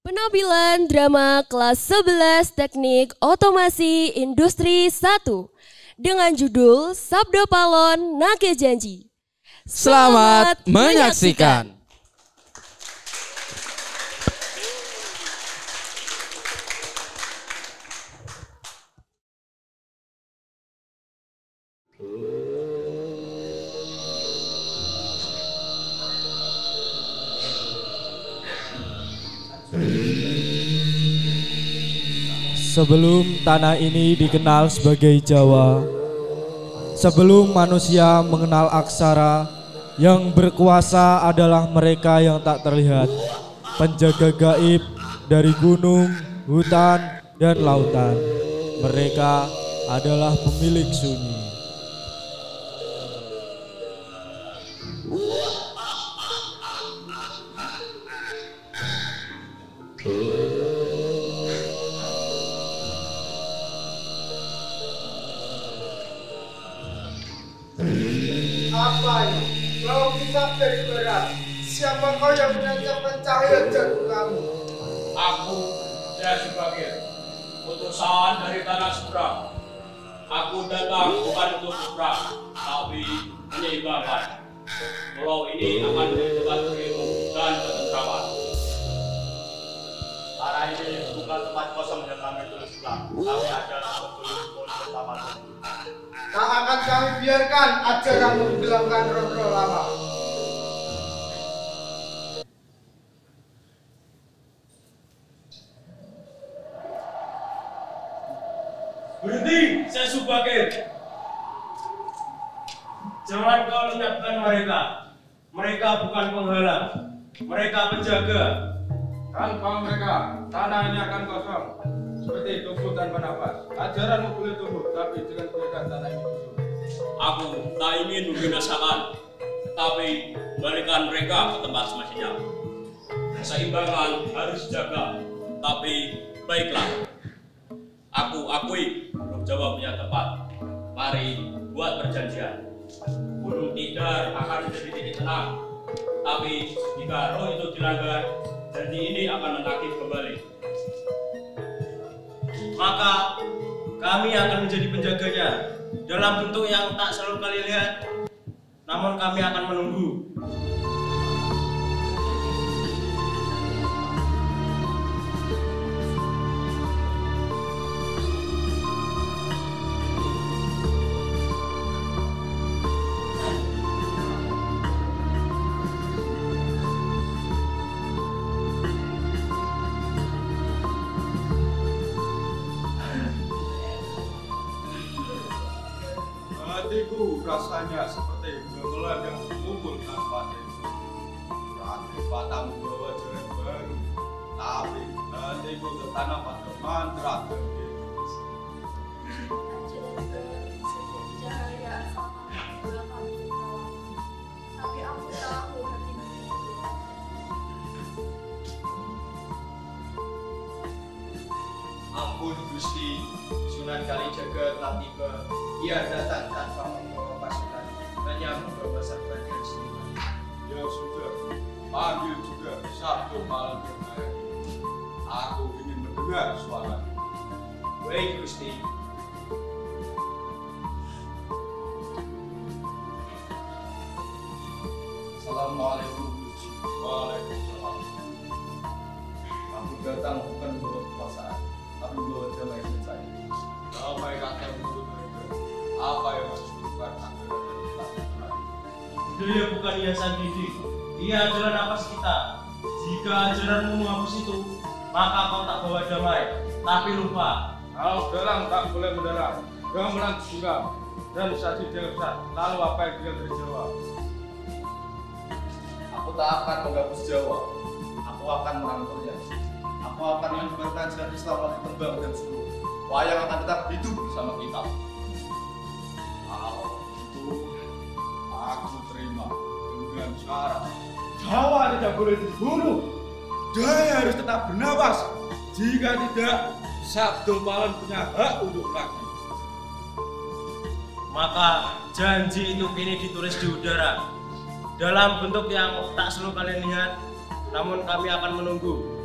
Penampilan drama kelas 11 Teknik Otomasi Industri 1 dengan judul Sabda Palon Nage Janji. Selamat menyaksikan. Sebelum tanah ini dikenal sebagai Jawa, sebelum manusia mengenal aksara, yang berkuasa adalah mereka yang tak terlihat, penjaga gaib dari gunung, hutan, dan lautan. Mereka adalah pemilik sunyi. Apa ini? Kau kisah dari barat. Siapa kau yang menancapkan cahaya jago kamu? Aku saya sebagai utusan dari tanah seberang. Aku datang bukan untuk seberang, tapi menyeimbangkan. Pulau ini akan menjadi tempat berilmu dan ketentraman. Tanah ini bukan tempat kosong yang kami tulis ulang. Kami adalah petulis utama. Tak akan kami biarkan ajaran menenggelamkan roh-roh lama. Berhenti, saya Subakir. Jangan kau lenyapkan mereka. Mereka bukan penghalang. Mereka penjaga. Tanpa mereka, tanah ini akan kosong. Seperti tumbuh tanpa nafas. Ajaranmu boleh tumbuh, tapi jangan biarkan tanah ini kosong. Aku tak ingin membinasakan, tapi balikan mereka ke tempat semestinya. Keseimbangan harus dijaga, tapi baiklah. Aku akui Roh Jawa punya tempat. Mari buat perjanjian. Gunung Tidar akan menjadi titik tenang. Tapi jika roh itu dilanggar, janji ini akan menagih kembali. Maka kami akan menjadi penjaganya dalam bentuk yang tak selalu kalian lihat. Namun kami akan menunggu. Hatiku rasanya seperti gamelan yang mengumpul tanpa tentu. Hati patamu bawa jalan baru, tapi hatiku tertanam pada mantra terkini. Tapi aku tahu hatimu. Ampun Gusti, Sunan Kalijaga telah tiba. Ia datang tanpa membawa pasukan, hanya membawa serbagian seniman. Ya sudah, panggil juga Sabda Palon Nage. Aku ingin mendengar suaranya. Baik Gusti. Assalamualaikum Gusti. Waalaikumsalam. Aku datang bukan membawa kekuasaan, tapi membawa damai dan saya. Damai rakyat menurut mereka. Apa yang harus dilakukan agar rakyat tetap tenang? Dia bukan hiasan diri. Dia adalah napas kita. Jika ajaranmu menghapus itu, maka kau tak bawa damai. Tapi lupa. Kalau dalang tak boleh mendalang, gamelan bunga dan saji dilesat. Lalu apa yang dia terjawab? Aku tak akan menghapus Jawa. Aku akan merangkulnya. Aku akan menyebarkan ajaran Islam melalui tembang dan suruh. Wayang akan tetap hidup bersama kita. Kalau itu aku terima dengan syarat Jawa tidak boleh dibunuh. Daya harus tetap bernapas. Jika tidak, Sabda Palon punya hak untuk lagi. Maka janji itu kini ditulis di udara dalam bentuk yang tak selalu kalian lihat, namun kami akan menunggu.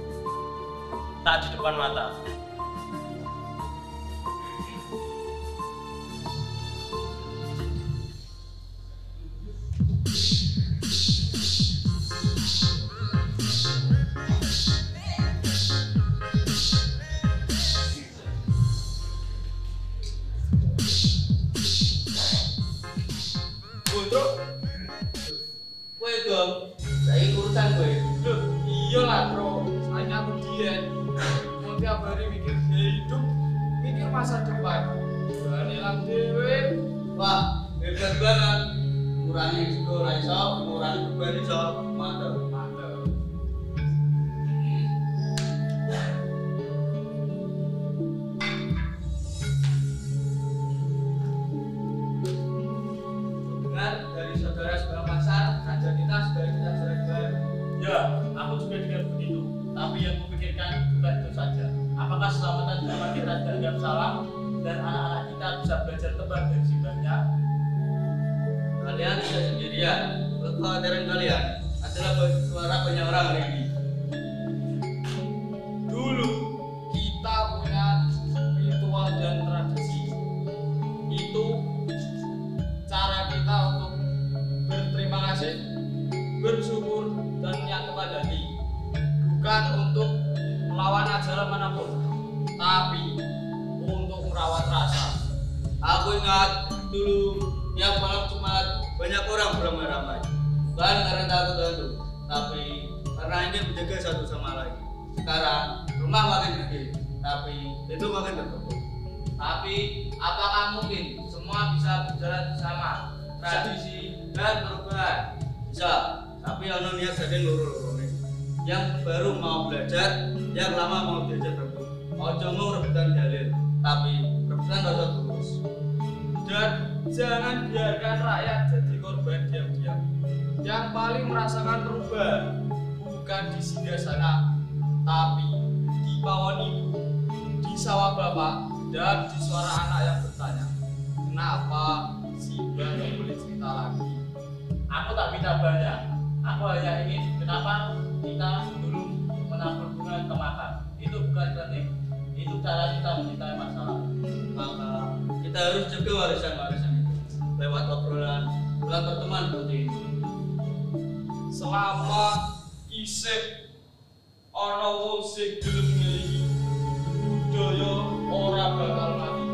tak di depan mata. Kowe dong, saiki urusan kowe. Loh, iya lah bro, saya aku diet. Mau tiap hari mikir gaya hidup, mikir masa depan. Berani lang dewe. Wah, hebat banget. Ngurangi risiko ra iso, ngurangi beban iso. Mantap. Mantap. Dengar dari saudara sebelah pasar, Raja kita sudah kita jalan-jalan. Ya, aku juga dengar begitu. Tapi yang kupikirkan bukan itu saja. Apakah selamatan zaman kita dianggap salah dan anak-anak kita bisa belajar tebak dari simbahnya? Kalian tidak sendirian. Kekhawatiran kalian adalah suara banyak orang hari ini. Dulu kita punya ritual dan tradisi. Itu cara kita untuk berterima kasih, bersyukur, dan niat kepadanya. Bukan untuk melawan ajaran manapun, tapi untuk merawat rasa. Aku ingat dulu tiap malam Jumat banyak orang beramai-ramai. Bukan karena takut hantu, tapi karena ingin menjaga satu sama lain. Sekarang rumah makin gede, tapi itu makin tertutup. Tapi apakah mungkin semua bisa berjalan bersama? Tradisi dan perubahan. Bisa, tapi ono niat sadeng loro-lorone. Yang baru mau belajar, yang lama mau diajar rebut. Ojo mau rebutan dalil, tapi rebutan rasa tulus. Dan jangan biarkan rakyat jadi korban diam-diam. Yang paling merasakan perubahan bukan di singgasana, tapi di pawon ibu, di sawah bapak, dan di suara anak yang bertanya, kenapa Simbah nggak boleh cerita lagi? Aku tak minta banyak. Aku hanya ingin kenapa kita dulu menabur bunga ke makam. Itu bukan teknik. Itu cara kita mencintai masalah. Maka kita harus jaga warisan-warisan itu lewat obrolan, lewat pertemuan seperti ini. Selama isih ana wong sing gelem ngelingi budaya ora bakal mati.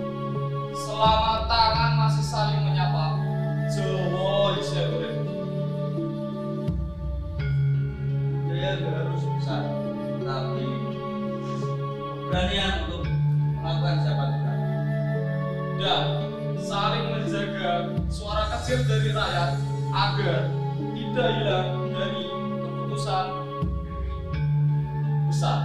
Selama tangan masih saling menyapa, Jawa isih urip. Budaya nggak harus besar, tapi keberanian untuk melakukan siapa kita. Dan saling menjaga suara kecil dari rakyat agar tidak hilang dari keputusan besar.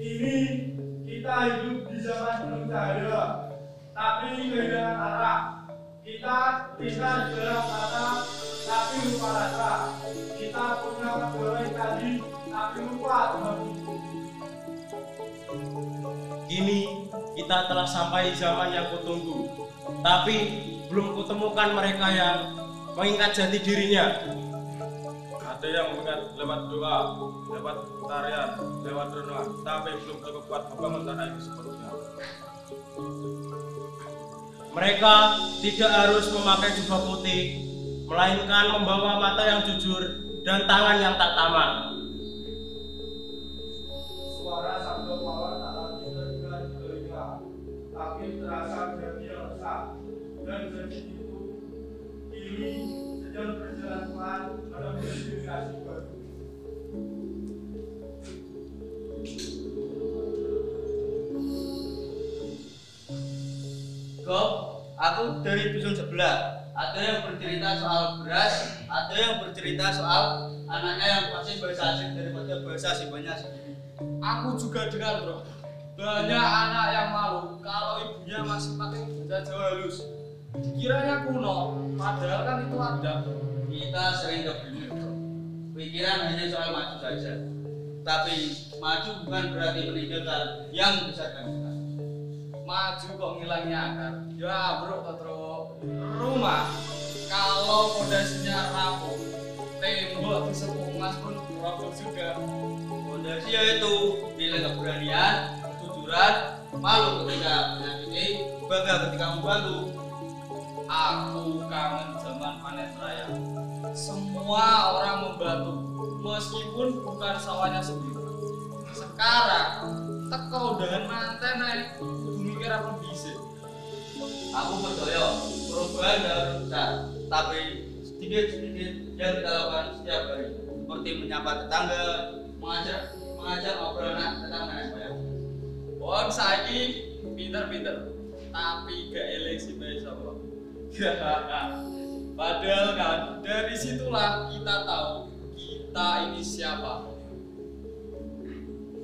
Kini kita hidup di zaman penuh cahaya, tapi kehilangan arah. Kita tinggal di dalam kata, tapi lupa rasa. Kita punya pegawai tadi, tapi lupa Tuhan. Kini kita telah sampai di zaman yang kutunggu, tapi belum kutemukan mereka yang mengingat jati dirinya. Ada yang mengingat lewat doa, lewat tarian, lewat renungan, tapi belum cukup kuat membangun tanah ini sepenuhnya. Mereka tidak harus memakai jubah putih, melainkan membawa mata yang jujur dan tangan yang tak tamak. Suara sabda pahlawan tak lagi terdengar di telinga, tapi terasa di hati yang resah. Dan janji itu kini sedang berjalan pelan menuju generasi baru. Kok aku dari dusun sebelah. Ada yang bercerita soal beras, ada yang bercerita soal anaknya yang pasti bahasa asing daripada bahasa Simbahnya sendiri. Aku juga dengar bro, banyak anak yang malu kalau ibunya masih pakai bahasa Jawa halus. Kiranya kuno, padahal kan itu ada. Kita sering kebingungan bro. Pikiran hanya soal maju saja. Tapi maju bukan berarti meninggalkan yang membesarkan kita. maju kok ngilangnya akar. Ya bro, rumah kalau fondasinya rapuh, tembok disepuk emas pun roboh juga. Fondasi yaitu nilai keberanian, kejujuran, malu ketika menyakiti, bangga ketika membantu. Aku kangen zaman panen raya. Semua orang membantu, meskipun bukan sawahnya sendiri. Sekarang teko dengan manten naik, kudu mikir apa bisa. Aku percaya perubahan harus besar, tapi sedikit-sedikit yang kita lakukan setiap hari, seperti menyapa tetangga, mengajak ngobrol anak tentang nenek moyang. Wong saiki pinter-pinter, tapi gak eling sih bae sapa. Padahal kan dari situlah kita tahu kita ini siapa.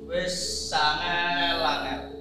Wes sangel-angel.